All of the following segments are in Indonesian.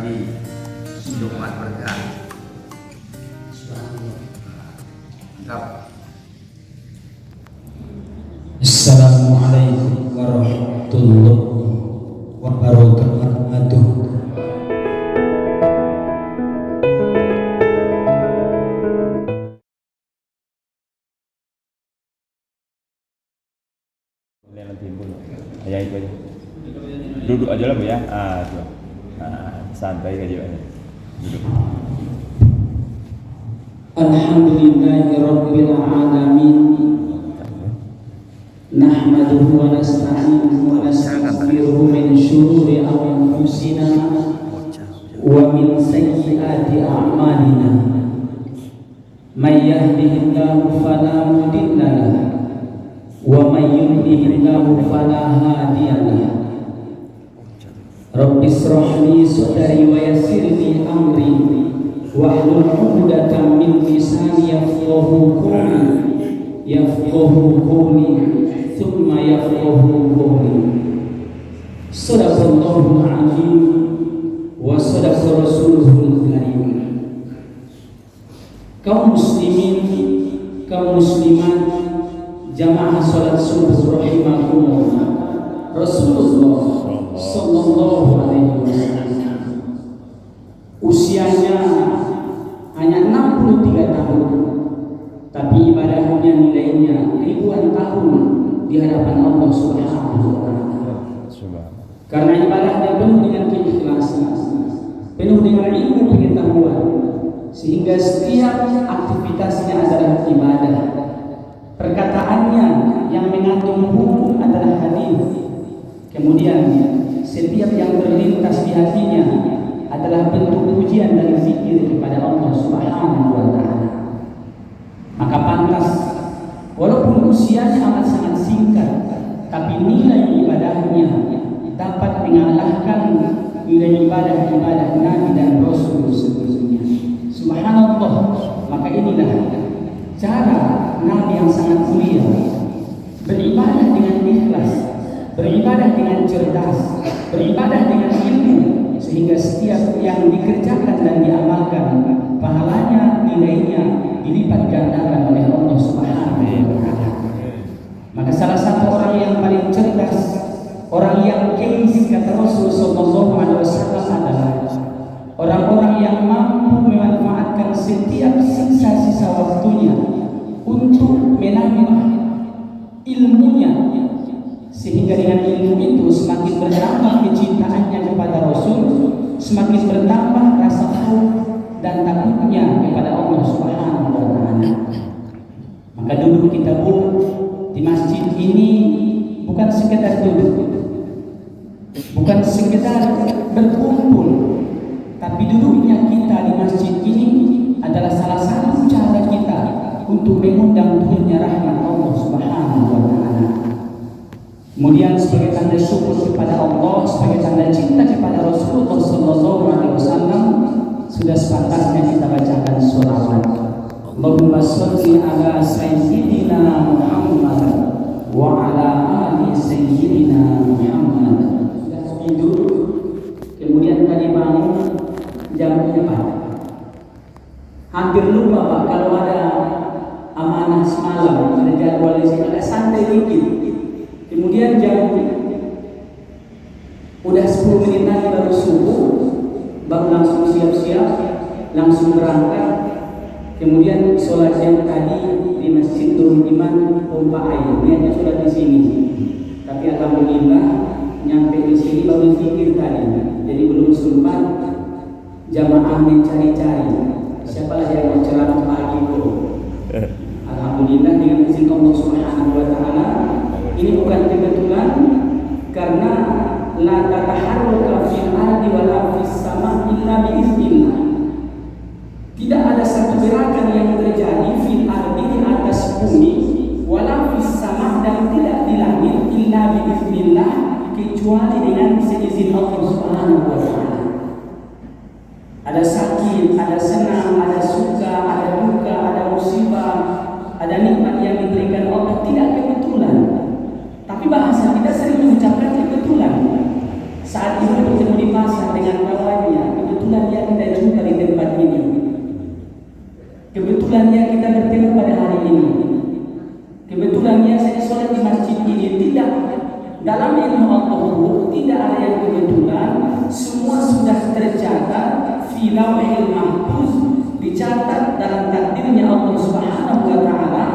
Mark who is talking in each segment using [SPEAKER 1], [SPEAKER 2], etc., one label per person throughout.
[SPEAKER 1] pagi Jumat berkah.
[SPEAKER 2] Assalamualaikum warahmatullahi wabarakatuh.
[SPEAKER 3] Ya itu aja. Duduk aja lah Bu ya. Coba. Santai aja Pak. Duduk.
[SPEAKER 2] Alhamdulillahirabbil alamin. Nahmaduhu wa nasta'inuhu wa nastaghfiruhu min shururi anfusina wa min sayyiati a'malina. May yahdihillahu fala mudilla lahu wa may yudlilillahu fala hadiya lahu. Rabbi shrah li sadri wa yassir li amri wahlul 'uqdatam min lisani yafqahu qawli thumma yafqahu qawli. Sadaqallahul 'azim wa sadaqa rasuluhul karim. Kaum muslimin, kaum muslimat, jamaah salat subuh rahimakumullah. Rasulullah sallallahu alaihi wasallam usianya hanya 63 tahun, tapi ibadahnya nilainya ribuan tahun di hadapan Allah Subhanahu wa taala. Karena ibadahnya penuh dengan keikhlasan, penuh dengan ilmu pengetahuan, sehingga setiap aktivitasnya adalah ibadah. Perkataannya yang mengandung hukum adalah hadis. Kemudian setiap yang terlintas di hatinya adalah bentuk pujian dan zikir kepada Allah Subhanahu wa taala. Maka pantas walaupun usianya amat sangat singkat, tapi nilai ibadahnya dapat mengalahkan nilai ibadah-ibadah Nabi dan Rasul sebelumnya. Subhanallah. Maka inilah cara Nabi yang sangat mulia beribadah dengan ikhlas, beribadah dengan cerdas, beribadah dengan ilmu, sehingga setiap yang dikerjakan dan diamalkan pahalanya, nilainya dilipat gandakan oleh Allah Subhanahu wa taala. Maka salah satu orang yang paling cerdas, orang yang kais, kata Rasul sallallahu alaihi wasallam, adalah orang-orang yang mampu memanfaatkan setiap sisa-sisa waktunya untuk menambah ilmunya, sehingga dengan ilmu itu semakin bertambah kecintaannya kepada Rasul, semakin bertambah rasa khauf dan takutnya kepada Allah Subhanahu wa taala. Maka duduk kita di masjid ini bukan sekedar duduk, bukan sekedar berkumpul, tapi duduknya kita di masjid ini adalah salah satu cara kita untuk mengundang turunnya rahmat Allah Subhanahu wa taala. Kemudian sebagai tanda syukur kepada Allah, sebagai tanda cinta kepada Rasulullah sallallahu alaihi wasallam, sudah sepantasnya kita bacakan sholawat. Allahumma sholli ala sayyidina Muhammad wa ala ali sayyidina Muhammad. Sudah tidur, kemudian tadi bangun jamnya Pak. Hampir lupa Pak kalau ada amanah semalam, ada jadwal di sini, agak santai dikit. Kemudian jam udah 10 menit lagi baru subuh, baru langsung siap-siap, langsung berangkat. Kemudian sholat yang tadi di Masjid Nurul Iman pompa air, niatnya sudah di sini. Tapi alhamdulillah nyampe di sini baru zikir tadi, jadi belum sempat jamaah mencari-cari siapa yang mau ceramah pagi itu. Alhamdulillah dengan izin Allah Subhanahu wa taala. Ini bukan kebetulan, karena la tataharruka fil ardi wa la fis sama illa bi iznillah. Tidak ada satu gerakan yang terjadi fil ardi, di atas bumi, wala fis sama, dan tidak di langit, illa bi iznillah, kecuali dengan seizin Allah Subhanahu wa taala. Ada sakit, ada senang, ada suka, ada duka, ada musibah, ada nikmat yang diberikan Allah, tidak kebetulan. Tapi bahasa kita sering mengucapkan kebetulan. Saat ibu bertemu di pasar dengan kawannya, kebetulan kebetulan ya kita jumpa di tempat ini. Kebetulan ya kita bertemu pada hari ini. Kebetulan ya saya sholat di masjid ini. Tidak, dalam ilmu Allah tidak ada yang kebetulan. Semua sudah tercatat fi lauhil mahfuz, dicatat dalam takdirnya Allah Subhanahu wa taala,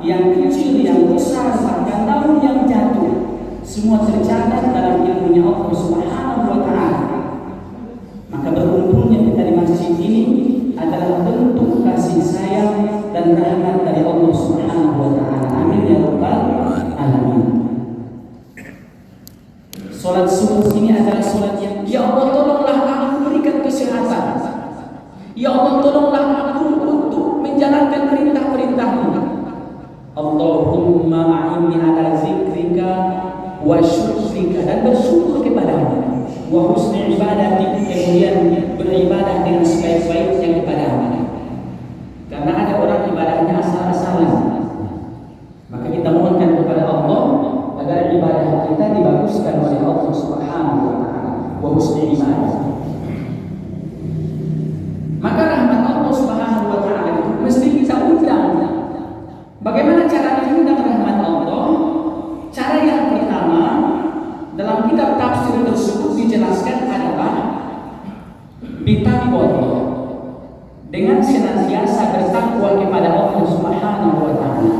[SPEAKER 2] yang kecil, yang besar, bahkan tahun yang jatuh, semua tercatat dalam ilmunya Allah Subhanahu wa taala. Maka berkumpulnya kita di masjid ini adalah bentuk kasih sayang dan rahmat dari Allah Subhanahu wa taala. Amin ya rabbal alamin. Salat subuh ini adalah salat yang, ya Allah tolonglah aku berikan kesehatan. Ya Allah tolonglah aku untuk menjalankan perintah-perintah-Mu. Allahumma a'inni ala zikrika wa syukrika, dan bersyukur kepada-Mu, wa husni ibadati, kemudian beribadah dengan sebaik-baiknya kepada-Mu. Karena ada orang ibadahnya asal-asalan, maka kita mohonkan kepada Allah agar ibadah kita dibaguskan oleh Allah Subhanahu wa taala, wa husni ibadah. Maka rahmat Allah Subhanahu wa taala itu mesti kita undang. Bagaimana cara mengundang rahmat Allah? Cara yang pertama dalam kitab tafsir tersebut dijelaskan adalah bitakwa, dengan senantiasa bertakwa kepada Allah Subhanahu wa taala.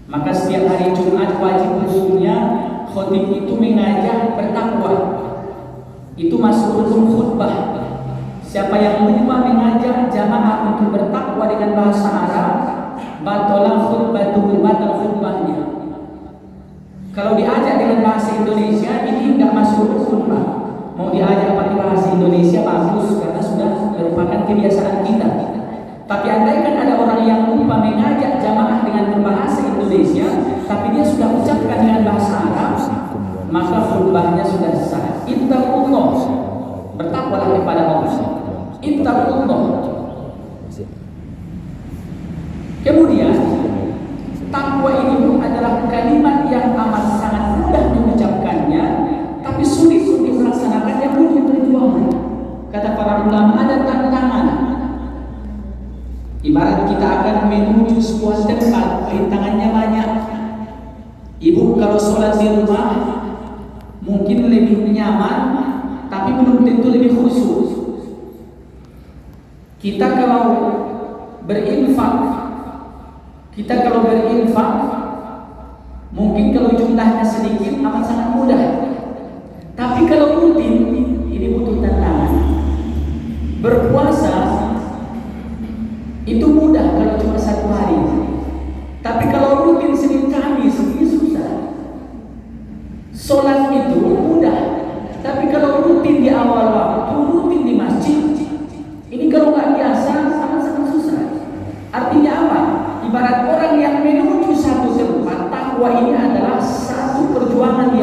[SPEAKER 2] Maka setiap hari Jumat wajib hukumnya khatib itu mengajak bertakwa. Itu masuk hukum khutbah. Siapa yang lupa mengajak jamaah untuk bertakwa dengan bahasa Arab, batalah khutbatuhu, batal khutbahnya. Kalau diajak dengan bahasa Indonesia, ini enggak masuk khutbah. Mau diajak pakai bahasa Indonesia bagus, karena sudah merupakan kebiasaan kita. Tapi andaikan ada orang yang lupa mengajak jamaah dengan berbahasa Indonesia, tapi dia sudah ucapkan dengan bahasa Arab, maka khutbahnya sudah sah. Ittaqullah, bertakwalah kepada Allah. Ittaqullah. Kemudian takwa ini adalah kalimat yang amat sangat mudah mengucapkannya, tapi sulit untuk melaksanakannya, butuh perjuangan. Kata para ulama, ada tantangan. Ibarat kita akan menuju sebuah tempat, rintangannya banyak. Ibu kalau sholat di rumah mungkin lebih nyaman, tapi belum tentu lebih khusyuk. Kita kalau berinfak mungkin kalau jumlahnya sedikit amat sangat mudah. Tapi kalau rutin, ini butuh tantangan. Berpuasa itu mudah kalau cuma satu hari. Tapi kalau rutin Senin Kamis ini susah. Sholat itu mudah, tapi kalau rutin di awal waktu, rutin di masjid, ini kalau nggak biasa sangat-sangat susah. Artinya apa? Ibarat orang yang menuju satu tempat, takwa ini adalah satu perjuangan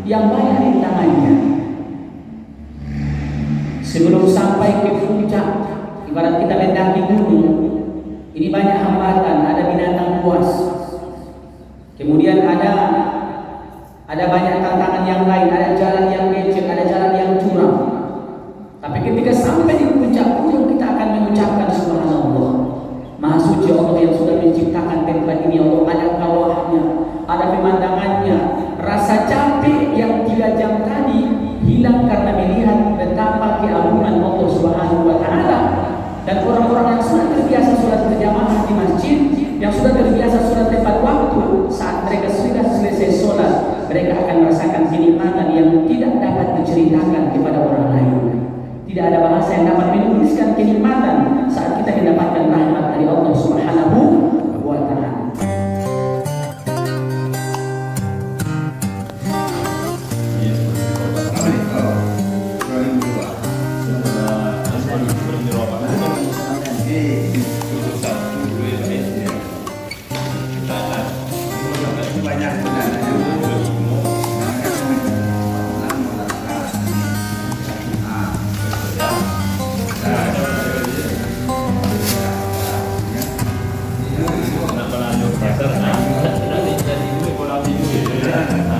[SPEAKER 2] yang banyak rintangannya. Sebelum sampai ke puncak, ibarat kita mendaki gunung, ini banyak hambatan, ada binatang buas. Kemudian ada banyak tantangan yang lain, ada jalan yang becek, ada jalan yang curam. Tapi ketika sampai di puncak gunung, kita akan mengucapkan subhanallah, maha suci Allah yang sudah menciptakan tempat ini. Allah, ada kawahnya, ada pemandangannya. Rasa capek yang 3 jam tadi hilang karena melihat betapa keagungan Allah Subhanahu wa taala. Dan orang-orang yang sudah terbiasa sholat berjamaah di masjid, yang sudah terbiasa sholat tepat waktu, saat mereka sudah selesai sholat, mereka akan merasakan kenikmatan yang tidak dapat diceritakan kepada orang lain. Tidak ada bahasa yang dapat menuliskan kenikmatan saat kita mendapatkan rahmat dari Allah Subhanahu wa taala.
[SPEAKER 3] Nak